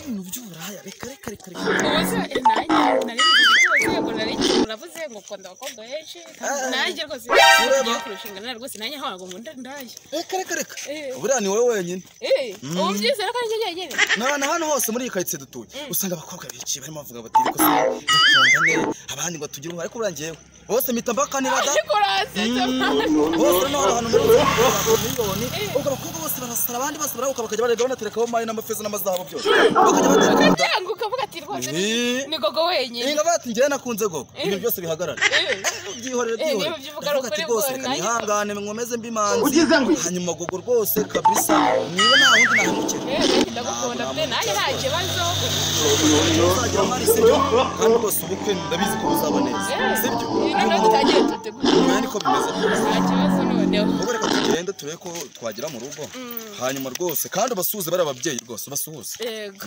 ibintu by'uburaya reka ubuze nanjye uravuze ngo ukunda abakobwa benshi nanjye rwose ugiye kurushinga nawe rwose nanjye ntabwo nkunda ndaye reka buriya ni wowe wenyine ubu byizera ko ari njye n'abana hano hose muri iyi karitsiye dutuye usanga abakobwa benshi barimo bavuga bati reko se dukundane abandi ngo tugire umubare ariko buriya njyewe bose mpita mbakaniraga bose no ahantu muri miliyoni ubwo abakobwa bose barasara abandi bose barahuka bakajya barega banaterekaho mayi n'amafeza n'amazahabu byose bakajya batereka ukavuga ati rwose ni gogo wenyine inga bati njyewe nakunze gogo ibyo byose bihagarara byihorere ndavuga ati rwose kanihangane nkomeze mbimanzi hanyuma gogo rwose kabisa niba nta wundi nahemukira ndagukunda pe nanjye nta kibazo uzagira amari sibyo kandi rwose ubukwe ndabizi ko buzaba neza sibyo noneho dutangire tutegura niko bimeze nta kibazo noneho ubwo reka tugende turebe ko twagera mu rugo hanyuma rwose kandi ubasuhuze bari ababyeyi rwose ubasuhuze yego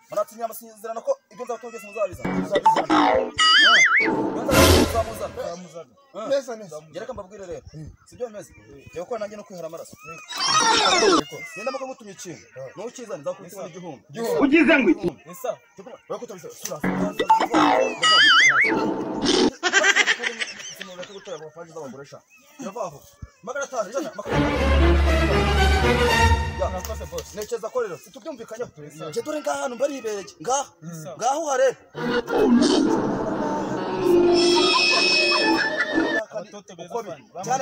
Manatinya amasezerano ko ibyo nzatogeza muzabiza neza gereka mbabwire rero sibyo bimeze yewe ko nanjye no kwihara amaraso nenda mako mutumye ikintu no ukizana nzakubitira igihumbi ugize ngo iki nisa wewe ko tabisa sura Necheza ko rero situbyumvikanye je dore ngahano mbari ibereke ngaho hare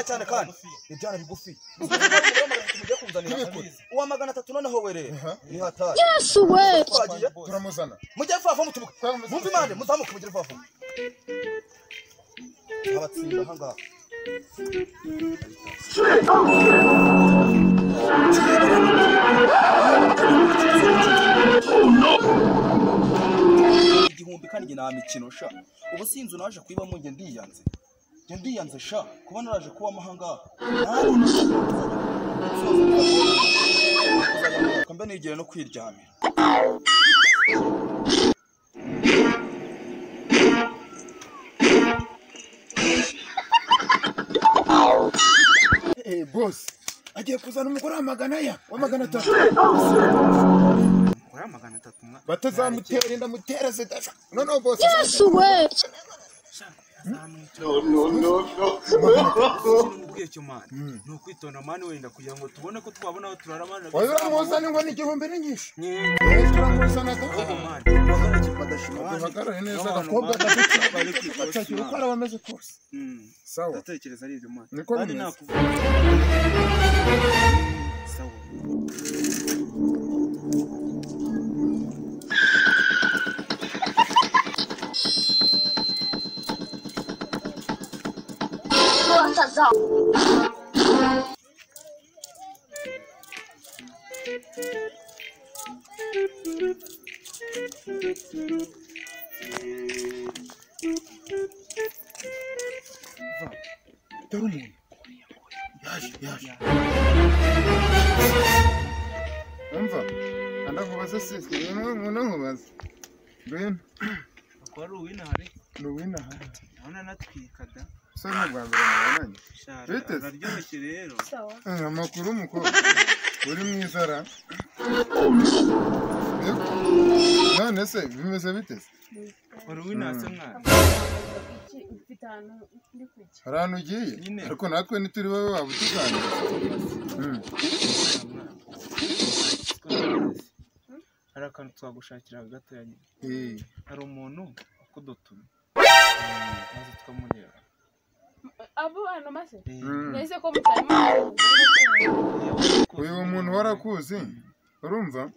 cyane kandi ibyana bigufi tujye kuzanira uwa 300 noneho werere ni hatari Yesu we turamuzana mujye fafa mutubuka mumva imande muzamuka mugire fafa abatsinda hanga igihumbi kandi nta mikino sha ubu sinzi naje kwibamo nge ndiyanze sha kuba naraje kuba amahanga kambe nigere no kwiryamira boss agiye kuzana umugore wa 500 batazamutera inda mutera zidasha no boss Yesu we no kwitonda mani wenda kugira ngo tubone ko twabona aho turaramana oyo uramuzana ngo ni igihumbi n'nyinshi turamuzana tuhagarare neza abakobwa batakira uko bameze kose sawa ndatekereza ari ibyo mani kandi nakuvuga sawa Dorumi. Yaje. Umva. Andakubaza sisi. Nkubaza. Ben. Ko ari uwina hari. Uwina hari. None natwika da. Sasa bwambere mubonanye. Bite naryoshye rero. sawa Amakuru mukobwa. Uri mwizara. None se bimeze bite? Wari winase mwana. Harano ugiye ariko natwe nituri wowe wabutuganira harakantu twagushakira gato ya nyine hari umuntu ukudutuma maze tukamureba abo hano maze nese ko mutarimo uyu muntu warakuzi urumva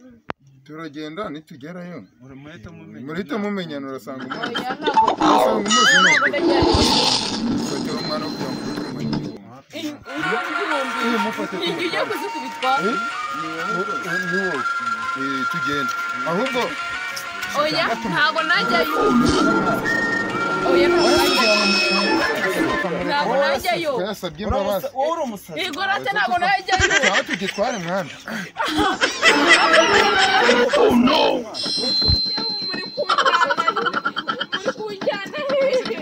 turagenda nitugerayo murita mumenyana urasanga umuntu fatira umwana wo tugenda ahubwo oya ntago najyayo oya ntago najyayo ntabwo najyayo yasabye imbabazi wowe uri umusazi igorate ntabwo najyayo cyangwa tugitware mwana oh no muri kunjyana hehe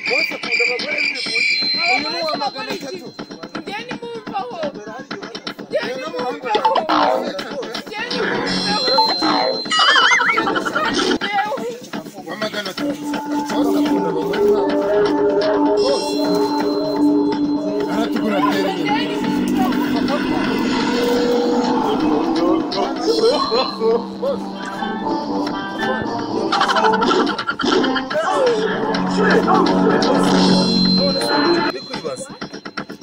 bose kunda abagore uyu wa magana 3 ngeni mumvaho ngeni mumvaho magana 3 bose kunda abagore bose aratugura byeri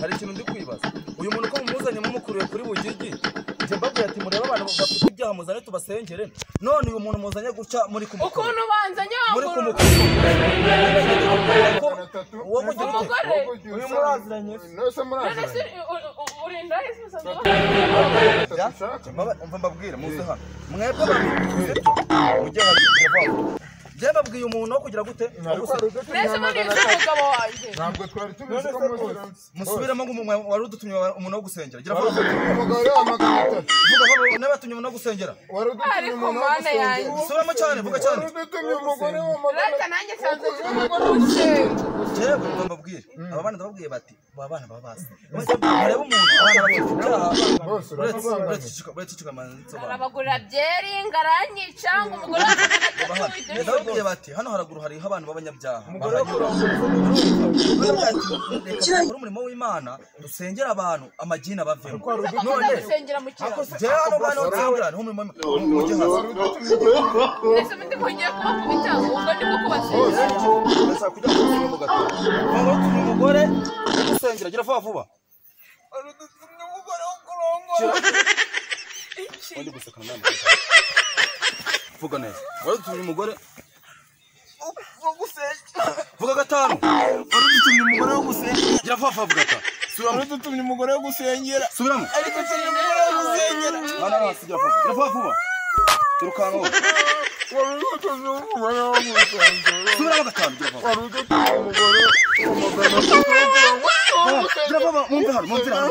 hari ikintu ndi kwibaza uyu muntu ko mumuzanye mumukuruye kuri bugigi nje mbabwiye ati mureba abantu bafite ibyaha muzane tubasengere none uyu muntu muzanye gutya muri kumukuru ukuntu banzanye muri wamuru kumukuru uwo mugira ute uyu muraziranye nose muraziranye urinda hese umva mbabwire muze hano mwebwe babiri mujye hano je babwiye umuntu wo kugira gute nese muri umugabo wanjye ntabwo twari tubizi ko musubiramo ngo wari udutumye umuntu wo gusengera gira vuba umugabo ya magana 3 vuga n'abatumye umuntu wo gusengera wari udutumye umuntu mana yanjye subiramo cyane vuga cyane wari udutumye umugore wa magana reka nanjye sanze umugore ushenga jewe mbabwire aba bana ndababwiye bati aba bana babase bareba umuntu abana bafite ibyaha bose uretse cikamanzo arabagurira byeri ngaranyica ngo umugore ndababwiye bati hano haraguru hariho abantu b'abanyabyaha reka umurimo w'Imana dusengera abantu amagina bavemo none dusengera mu kiraro jewe hano bana nsengera niho umurimo mujye hasi nese mndi kugiye kubakubita ubwo ndiko kubasengera ndashaka kujya mu gato ngo utumye umugore usengera gira vuba vuba udutumye umugore wo kurongora undi guseka namwe vuga neza wari utumye umugore wo gusengera vuga gatanu wari udutumye umugore wo gusengera gira vuba vuba vuga gatanu wari udutumye umugore wo gusengera subiramo ariko udutumye umugore wo gusengera hano hasi gira vuba vuba turukanka wowe wari udutumye umugore wo gusengera subiramo gatanu gira vuba wari udutumye umugore wa magana 3 gira vuba mumve hano